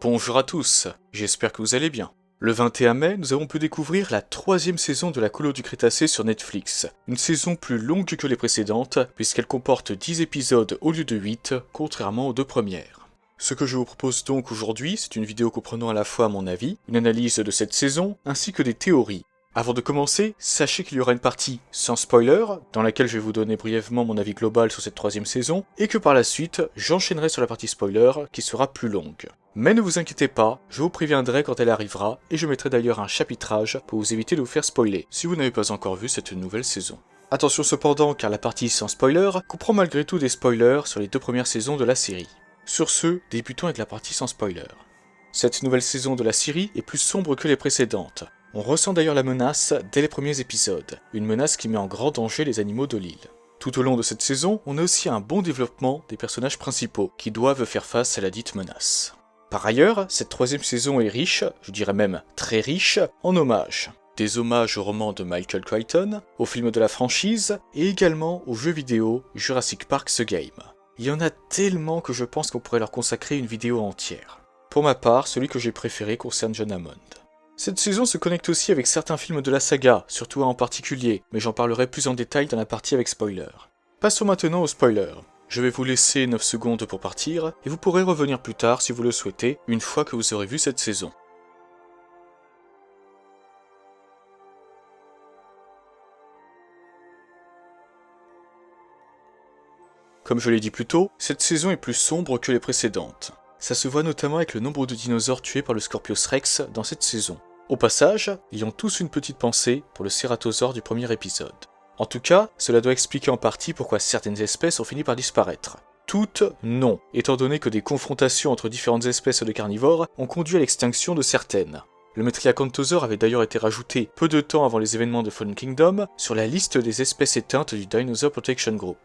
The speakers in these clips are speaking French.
Bonjour à tous, j'espère que vous allez bien. Le 21 mai, nous avons pu découvrir la 3e saison de la Colo du Crétacé sur Netflix. Une saison plus longue que les précédentes, puisqu'elle comporte 10 épisodes au lieu de 8, contrairement aux deux premières. Ce que je vous propose donc aujourd'hui, c'est une vidéo comprenant à la fois mon avis, une analyse de cette saison, ainsi que des théories. Avant de commencer, sachez qu'il y aura une partie sans spoiler, dans laquelle je vais vous donner brièvement mon avis global sur cette 3e saison, et que par la suite, j'enchaînerai sur la partie spoiler, qui sera plus longue. Mais ne vous inquiétez pas, je vous préviendrai quand elle arrivera, et je mettrai d'ailleurs un chapitrage pour vous éviter de vous faire spoiler, si vous n'avez pas encore vu cette nouvelle saison. Attention cependant, car la partie sans spoiler comprend malgré tout des spoilers sur les 2 premières saisons de la série. Sur ce, débutons avec la partie sans spoiler. Cette nouvelle saison de la série est plus sombre que les précédentes. On ressent d'ailleurs la menace dès les premiers épisodes, une menace qui met en grand danger les animaux de l'île. Tout au long de cette saison, on a aussi un bon développement des personnages principaux, qui doivent faire face à la dite menace. Par ailleurs, cette 3e saison est riche, je dirais même très riche, en hommages. Des hommages au roman de Michael Crichton, aux films de la franchise, et également au jeu vidéo Jurassic Park The Game. Il y en a tellement que je pense qu'on pourrait leur consacrer une vidéo entière. Pour ma part, celui que j'ai préféré concerne John Hammond. Cette saison se connecte aussi avec certains films de la saga, surtout un en particulier, mais j'en parlerai plus en détail dans la partie avec spoiler. Passons maintenant au spoiler. Je vais vous laisser 9 secondes pour partir, et vous pourrez revenir plus tard si vous le souhaitez, une fois que vous aurez vu cette saison. Comme je l'ai dit plus tôt, cette saison est plus sombre que les précédentes. Ça se voit notamment avec le nombre de dinosaures tués par le Scorpios Rex dans cette saison. Au passage, ayons tous une petite pensée pour le Cératosaure du premier épisode. En tout cas, cela doit expliquer en partie pourquoi certaines espèces ont fini par disparaître. Toutes, non, étant donné que des confrontations entre différentes espèces de carnivores ont conduit à l'extinction de certaines. Le Metriacanthosaure avait d'ailleurs été rajouté peu de temps avant les événements de Fallen Kingdom sur la liste des espèces éteintes du Dinosaur Protection Group.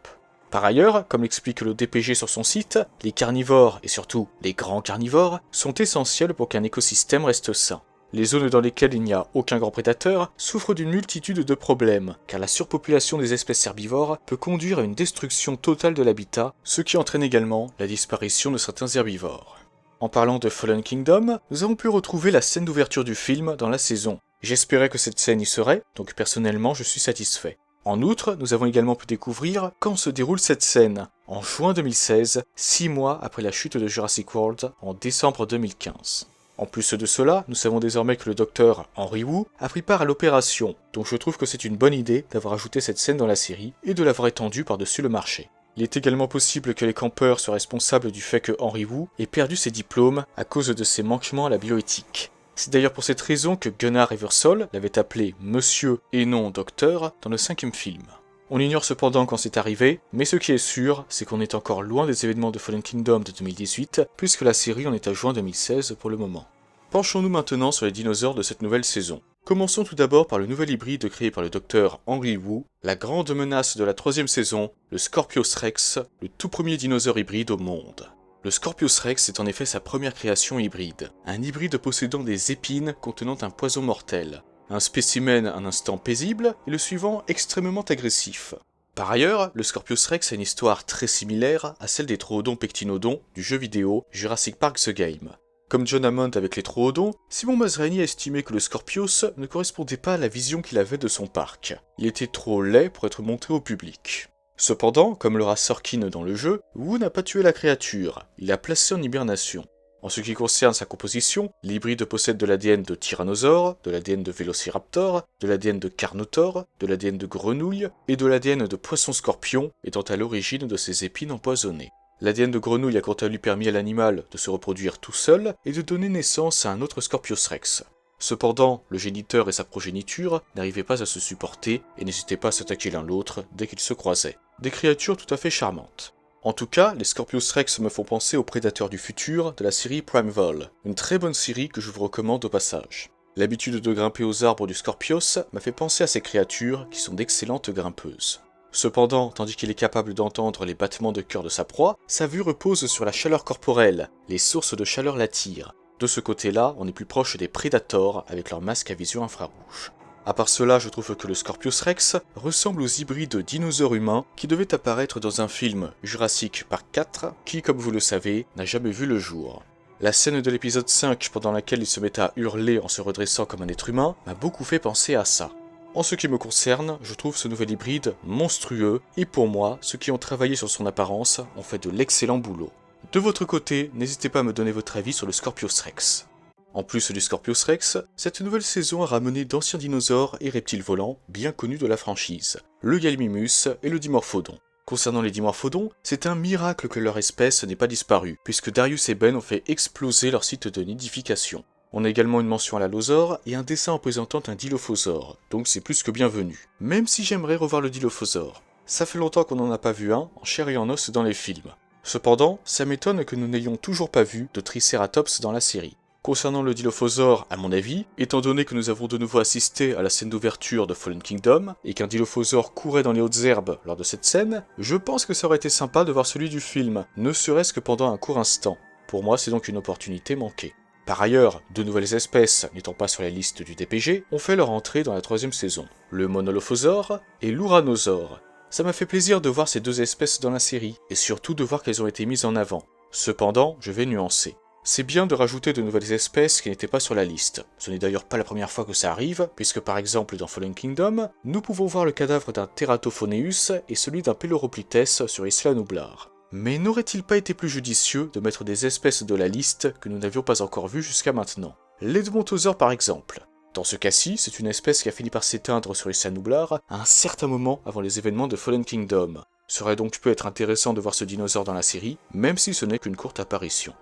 Par ailleurs, comme l'explique le DPG sur son site, les carnivores, et surtout les grands carnivores, sont essentiels pour qu'un écosystème reste sain. Les zones dans lesquelles il n'y a aucun grand prédateur souffrent d'une multitude de problèmes, car la surpopulation des espèces herbivores peut conduire à une destruction totale de l'habitat, ce qui entraîne également la disparition de certains herbivores. En parlant de Fallen Kingdom, nous avons pu retrouver la scène d'ouverture du film dans la saison. J'espérais que cette scène y serait, donc personnellement je suis satisfait. En outre, nous avons également pu découvrir quand se déroule cette scène, en juin 2016, 6 mois après la chute de Jurassic World en décembre 2015. En plus de cela, nous savons désormais que le docteur Henry Wu a pris part à l'opération, donc je trouve que c'est une bonne idée d'avoir ajouté cette scène dans la série et de l'avoir étendue par-dessus le marché. Il est également possible que les campeurs soient responsables du fait que Henry Wu ait perdu ses diplômes à cause de ses manquements à la bioéthique. C'est d'ailleurs pour cette raison que Gunnar Eversole l'avait appelé Monsieur et non Docteur dans le 5e film. On ignore cependant quand c'est arrivé, mais ce qui est sûr, c'est qu'on est encore loin des événements de Fallen Kingdom de 2018, puisque la série en est à juin 2016 pour le moment. Penchons-nous maintenant sur les dinosaures de cette nouvelle saison. Commençons tout d'abord par le nouvel hybride créé par le docteur Henry Wu, la grande menace de la 3e saison, le Scorpios Rex, le tout premier dinosaure hybride au monde. Le Scorpios Rex est en effet sa première création hybride, un hybride possédant des épines contenant un poison mortel. Un spécimen un instant paisible et le suivant extrêmement agressif. Par ailleurs, le Scorpios Rex a une histoire très similaire à celle des Troodons pectinodons du jeu vidéo Jurassic Park The Game. Comme John Hammond avec les Troodons, Simon Masrani a estimé que le Scorpios ne correspondait pas à la vision qu'il avait de son parc. Il était trop laid pour être montré au public. Cependant, comme le rat Sorkin dans le jeu, Wu n'a pas tué la créature, il l'a placée en hibernation. En ce qui concerne sa composition, l'hybride possède de l'ADN de tyrannosaure, de l'ADN de vélociraptor, de l'ADN de carnotaure, de l'ADN de grenouille et de l'ADN de poisson-scorpion, étant à l'origine de ses épines empoisonnées. L'ADN de grenouille a quant à lui permis à l'animal de se reproduire tout seul et de donner naissance à un autre Scorpios Rex. Cependant, le géniteur et sa progéniture n'arrivaient pas à se supporter et n'hésitaient pas à s'attaquer l'un l'autre dès qu'ils se croisaient. Des créatures tout à fait charmantes. En tout cas, les Scorpios Rex me font penser aux prédateurs du futur de la série Primeval, une très bonne série que je vous recommande au passage. L'habitude de grimper aux arbres du Scorpios m'a fait penser à ces créatures qui sont d'excellentes grimpeuses. Cependant, tandis qu'il est capable d'entendre les battements de cœur de sa proie, sa vue repose sur la chaleur corporelle, les sources de chaleur l'attirent. De ce côté-là, on est plus proche des Predators avec leur masque à vision infrarouge. À part cela, je trouve que le Scorpios Rex ressemble aux hybrides dinosaures humains qui devaient apparaître dans un film Jurassic Park 4 qui, comme vous le savez, n'a jamais vu le jour. La scène de l'épisode 5 pendant laquelle il se met à hurler en se redressant comme un être humain m'a beaucoup fait penser à ça. En ce qui me concerne, je trouve ce nouvel hybride monstrueux, et pour moi, ceux qui ont travaillé sur son apparence ont fait de l'excellent boulot. De votre côté, n'hésitez pas à me donner votre avis sur le Scorpios Rex. En plus du Scorpios Rex, cette nouvelle saison a ramené d'anciens dinosaures et reptiles volants bien connus de la franchise, le Gallimimus et le Dimorphodon. Concernant les Dimorphodons, c'est un miracle que leur espèce n'ait pas disparu, puisque Darius et Ben ont fait exploser leur site de nidification. On a également une mention à l'allosaure et un dessin représentant un dilophosaure, donc c'est plus que bienvenu. Même si j'aimerais revoir le dilophosaure. Ça fait longtemps qu'on n'en a pas vu un, en chair et en os dans les films. Cependant, ça m'étonne que nous n'ayons toujours pas vu de Triceratops dans la série. Concernant le dilophosaure, à mon avis, étant donné que nous avons de nouveau assisté à la scène d'ouverture de Fallen Kingdom, et qu'un dilophosaure courait dans les hautes herbes lors de cette scène, je pense que ça aurait été sympa de voir celui du film, ne serait-ce que pendant un court instant. Pour moi, c'est donc une opportunité manquée. Par ailleurs, de nouvelles espèces, n'étant pas sur la liste du DPG, ont fait leur entrée dans la 3e saison. Le monolophosaure et l'uranosaure. Ça m'a fait plaisir de voir ces deux espèces dans la série, et surtout de voir qu'elles ont été mises en avant. Cependant, je vais nuancer. C'est bien de rajouter de nouvelles espèces qui n'étaient pas sur la liste. Ce n'est d'ailleurs pas la première fois que ça arrive, puisque par exemple dans Fallen Kingdom, nous pouvons voir le cadavre d'un Teratophoneus et celui d'un Peloroplites sur Isla Nublar. Mais n'aurait-il pas été plus judicieux de mettre des espèces de la liste que nous n'avions pas encore vues jusqu'à maintenant? L'Edmontosaure par exemple. Dans ce cas-ci, c'est une espèce qui a fini par s'éteindre sur Isla Nublar à un certain moment avant les événements de Fallen Kingdom. Ce serait donc peut être intéressant de voir ce dinosaure dans la série, même si ce n'est qu'une courte apparition.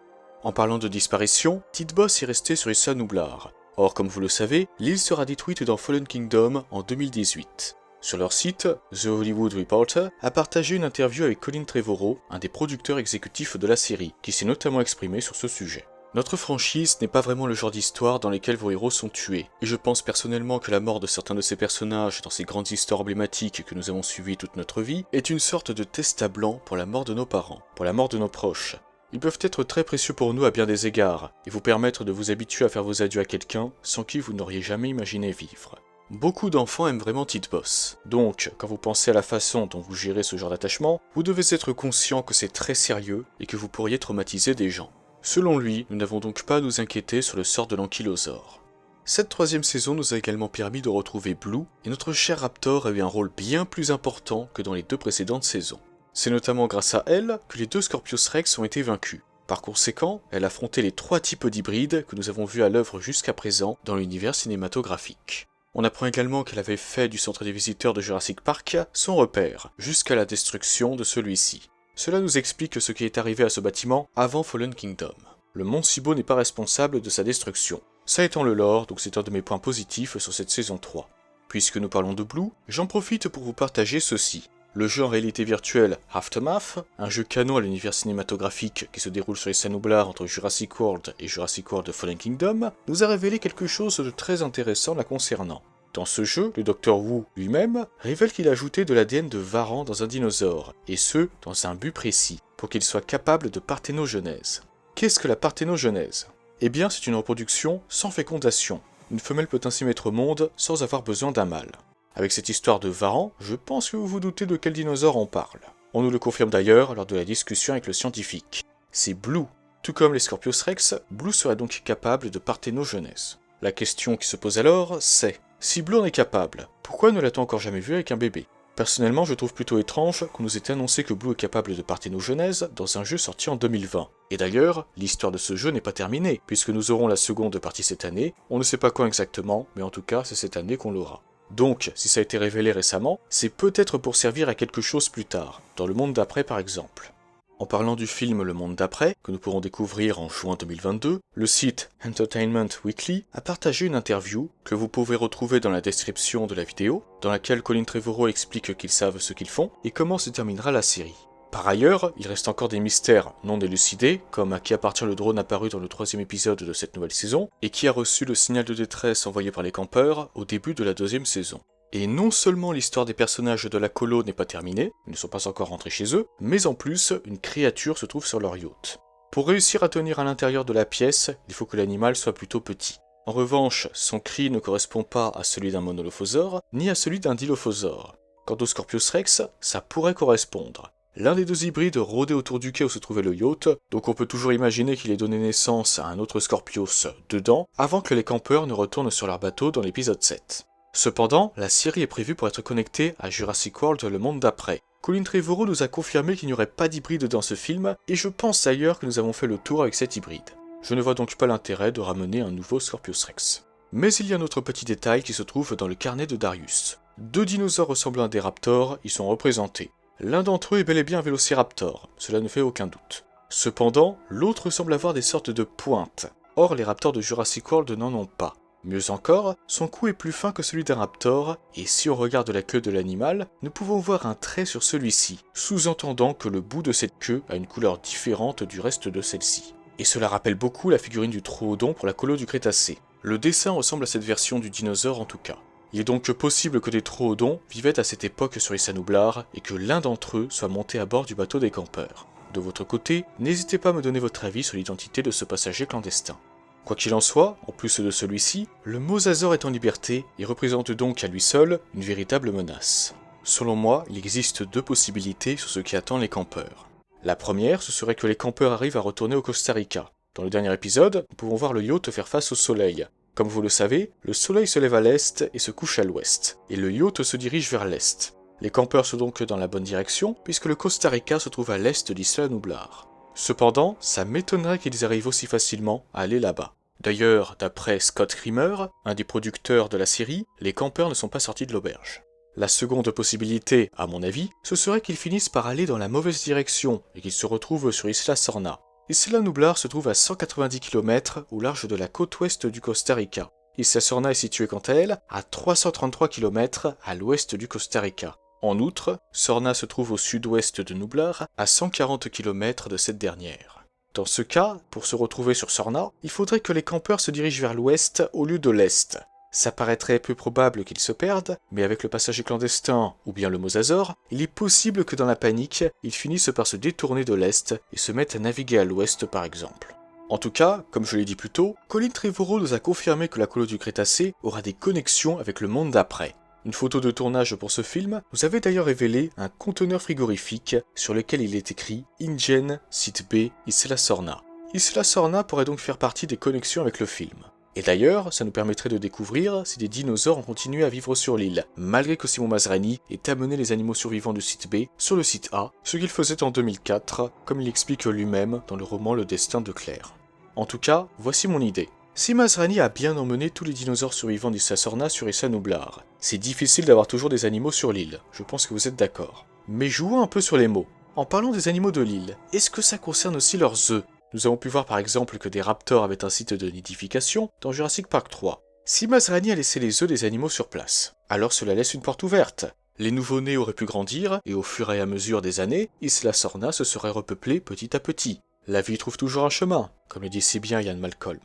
En parlant de disparition, Titboss est resté sur Isla Nublar. Or, comme vous le savez, l'île sera détruite dans Fallen Kingdom en 2018. Sur leur site, The Hollywood Reporter a partagé une interview avec Colin Trevorrow, un des producteurs exécutifs de la série, qui s'est notamment exprimé sur ce sujet. Notre franchise n'est pas vraiment le genre d'histoire dans lesquelles vos héros sont tués, et je pense personnellement que la mort de certains de ces personnages dans ces grandes histoires emblématiques que nous avons suivies toute notre vie est une sorte de test à blanc pour la mort de nos parents, pour la mort de nos proches. Ils peuvent être très précieux pour nous à bien des égards, et vous permettre de vous habituer à faire vos adieux à quelqu'un sans qui vous n'auriez jamais imaginé vivre. Beaucoup d'enfants aiment vraiment Titboss, donc quand vous pensez à la façon dont vous gérez ce genre d'attachement, vous devez être conscient que c'est très sérieux et que vous pourriez traumatiser des gens. Selon lui, nous n'avons donc pas à nous inquiéter sur le sort de l'ankylosaure. Cette 3e saison nous a également permis de retrouver Blue, et notre cher Raptor a eu un rôle bien plus important que dans les 2 précédentes saisons. C'est notamment grâce à elle que les 2 Scorpios Rex ont été vaincus. Par conséquent, elle a affronté les 3 types d'hybrides que nous avons vus à l'œuvre jusqu'à présent dans l'univers cinématographique. On apprend également qu'elle avait fait du centre des visiteurs de Jurassic Park son repère, jusqu'à la destruction de celui-ci. Cela nous explique ce qui est arrivé à ce bâtiment avant Fallen Kingdom. Le mont Sibo n'est pas responsable de sa destruction. Ça étant le lore, donc c'est un de mes points positifs sur cette saison 3. Puisque nous parlons de Blue, j'en profite pour vous partager ceci. Le jeu en réalité virtuelle Aftermath, un jeu canon à l'univers cinématographique qui se déroule sur les Nublar entre Jurassic World et Jurassic World Fallen Kingdom, nous a révélé quelque chose de très intéressant la concernant. Dans ce jeu, le Dr Wu lui-même révèle qu'il a ajouté de l'ADN de Varan dans un dinosaure, et ce, dans un but précis, pour qu'il soit capable de parthénogenèse. Qu'est-ce que la parthénogenèse? Eh bien, c'est une reproduction sans fécondation. Une femelle peut ainsi mettre au monde sans avoir besoin d'un mâle. Avec cette histoire de Varan, je pense que vous vous doutez de quel dinosaure on parle. On nous le confirme d'ailleurs lors de la discussion avec le scientifique. C'est Blue. Tout comme les Scorpios Rex, Blue serait donc capable de parthénogenèse. La question qui se pose alors, c'est si Blue en est capable, pourquoi ne l'a-t-on encore jamais vu avec un bébé? Personnellement, je trouve plutôt étrange qu'on nous ait annoncé que Blue est capable de parthénogenèse dans un jeu sorti en 2020. Et d'ailleurs, l'histoire de ce jeu n'est pas terminée, puisque nous aurons la seconde partie cette année, on ne sait pas quand exactement, mais en tout cas, c'est cette année qu'on l'aura. Donc, si ça a été révélé récemment, c'est peut-être pour servir à quelque chose plus tard, dans le monde d'après par exemple. En parlant du film Le Monde d'après, que nous pourrons découvrir en juin 2022, le site Entertainment Weekly a partagé une interview que vous pouvez retrouver dans la description de la vidéo, dans laquelle Colin Trevorrow explique qu'ils savent ce qu'ils font et comment se terminera la série. Par ailleurs, il reste encore des mystères non élucidés, comme à qui appartient le drone apparu dans le 3e épisode de cette nouvelle saison, et qui a reçu le signal de détresse envoyé par les campeurs au début de la 2e saison. Et non seulement l'histoire des personnages de la colo n'est pas terminée, ils ne sont pas encore rentrés chez eux, mais en plus, une créature se trouve sur leur yacht. Pour réussir à tenir à l'intérieur de la pièce, il faut que l'animal soit plutôt petit. En revanche, son cri ne correspond pas à celui d'un monolophosaure, ni à celui d'un dilophosaure. Quant au Scorpios Rex, ça pourrait correspondre. L'un des deux hybrides rôdait autour du quai où se trouvait le yacht, donc on peut toujours imaginer qu'il ait donné naissance à un autre Scorpios dedans, avant que les campeurs ne retournent sur leur bateau dans l'épisode 7. Cependant, la série est prévue pour être connectée à Jurassic World le monde d'après. Colin Trevorrow nous a confirmé qu'il n'y aurait pas d'hybride dans ce film, et je pense d'ailleurs que nous avons fait le tour avec cet hybride. Je ne vois donc pas l'intérêt de ramener un nouveau Scorpios Rex. Mais il y a un autre petit détail qui se trouve dans le carnet de Darius. 2 dinosaures ressemblant à des raptors y sont représentés. L'un d'entre eux est bel et bien un vélociraptor, cela ne fait aucun doute. Cependant, l'autre semble avoir des sortes de pointes. Or, les raptors de Jurassic World n'en ont pas. Mieux encore, son cou est plus fin que celui d'un raptor, et si on regarde la queue de l'animal, nous pouvons voir un trait sur celui-ci, sous-entendant que le bout de cette queue a une couleur différente du reste de celle-ci. Et cela rappelle beaucoup la figurine du Troodon pour la colo du Crétacé. Le dessin ressemble à cette version du dinosaure en tout cas. Il est donc possible que des Troodons vivaient à cette époque sur Issa Nublar et que l'un d'entre eux soit monté à bord du bateau des campeurs. De votre côté, n'hésitez pas à me donner votre avis sur l'identité de ce passager clandestin. Quoi qu'il en soit, en plus de celui-ci, le mosasaure est en liberté et représente donc à lui seul une véritable menace. Selon moi, il existe 2 possibilités sur ce qui attend les campeurs. La première, ce serait que les campeurs arrivent à retourner au Costa Rica. Dans le dernier épisode, nous pouvons voir le yacht faire face au soleil. Comme vous le savez, le soleil se lève à l'est et se couche à l'ouest, et le yacht se dirige vers l'est. Les campeurs sont donc dans la bonne direction, puisque le Costa Rica se trouve à l'est d'Isla Nublar. Cependant, ça m'étonnerait qu'ils arrivent aussi facilement à aller là-bas. D'ailleurs, d'après Scott Creamer, un des producteurs de la série, les campeurs ne sont pas sortis de l'auberge. La seconde possibilité, à mon avis, ce serait qu'ils finissent par aller dans la mauvaise direction et qu'ils se retrouvent sur Isla Sorna. Isla Nublar se trouve à 190 km au large de la côte ouest du Costa Rica. Isla Sorna est située quant à elle à 333 km à l'ouest du Costa Rica. En outre, Sorna se trouve au sud-ouest de Nublar à 140 km de cette dernière. Dans ce cas, pour se retrouver sur Sorna, il faudrait que les campeurs se dirigent vers l'ouest au lieu de l'est. Ça paraîtrait peu probable qu'ils se perdent, mais avec le passager clandestin ou bien le mosasaure, il est possible que dans la panique, ils finissent par se détourner de l'est et se mettent à naviguer à l'ouest par exemple. En tout cas, comme je l'ai dit plus tôt, Colin Trevorrow nous a confirmé que la colo du Crétacé aura des connexions avec le monde d'après. Une photo de tournage pour ce film nous avait d'ailleurs révélé un conteneur frigorifique sur lequel il est écrit InGen, site B, Isla Sorna. Isla Sorna pourrait donc faire partie des connexions avec le film. Et d'ailleurs, ça nous permettrait de découvrir si des dinosaures ont continué à vivre sur l'île, malgré que Simon Masrani ait amené les animaux survivants du site B sur le site A, ce qu'il faisait en 2004, comme il explique lui-même dans le roman Le Destin de Claire. En tout cas, voici mon idée. Si Masrani a bien emmené tous les dinosaures survivants d'Isla Sorna sur Issa Nublar, c'est difficile d'avoir toujours des animaux sur l'île, je pense que vous êtes d'accord. Mais jouons un peu sur les mots. En parlant des animaux de l'île, est-ce que ça concerne aussi leurs œufs ? Nous avons pu voir par exemple que des raptors avaient un site de nidification dans Jurassic Park 3. Si Masrani a laissé les œufs des animaux sur place, alors cela laisse une porte ouverte. Les nouveau-nés auraient pu grandir, et au fur et à mesure des années, Isla Sorna se serait repeuplée petit à petit. La vie trouve toujours un chemin, comme le dit si bien Ian Malcolm.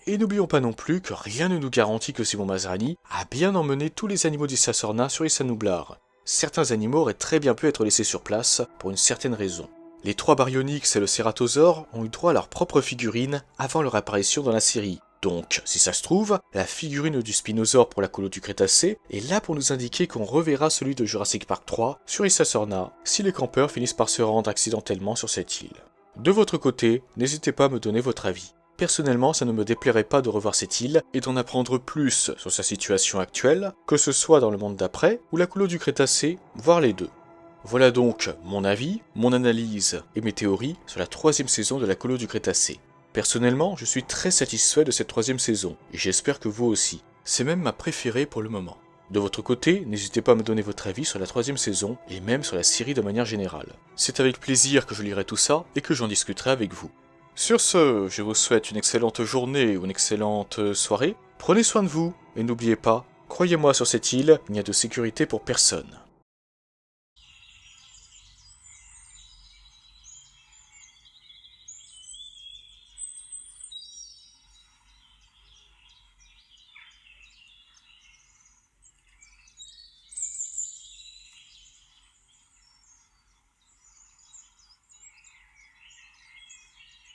Et n'oublions pas non plus que rien ne nous garantit que Simon Masrani a bien emmené tous les animaux d'Isla Sorna sur Issa Nublar. Certains animaux auraient très bien pu être laissés sur place pour une certaine raison. Les 3 baryonyx et le cératosaure ont eu droit à leur propre figurine avant leur apparition dans la série. Donc, si ça se trouve, la figurine du spinosaure pour la colo du Crétacé est là pour nous indiquer qu'on reverra celui de Jurassic Park 3 sur Issa Sorna si les campeurs finissent par se rendre accidentellement sur cette île. De votre côté, n'hésitez pas à me donner votre avis. Personnellement, ça ne me déplairait pas de revoir cette île et d'en apprendre plus sur sa situation actuelle, que ce soit dans le monde d'après ou la colo du Crétacé, voire les deux. Voilà donc mon avis, mon analyse et mes théories sur la 3e saison de la colo du Crétacé. Personnellement, je suis très satisfait de cette 3e saison, et j'espère que vous aussi. C'est même ma préférée pour le moment. De votre côté, n'hésitez pas à me donner votre avis sur la 3e saison, et même sur la série de manière générale. C'est avec plaisir que je lirai tout ça, et que j'en discuterai avec vous. Sur ce, je vous souhaite une excellente journée ou une excellente soirée. Prenez soin de vous, et n'oubliez pas, croyez-moi sur cette île, il n'y a de sécurité pour personne.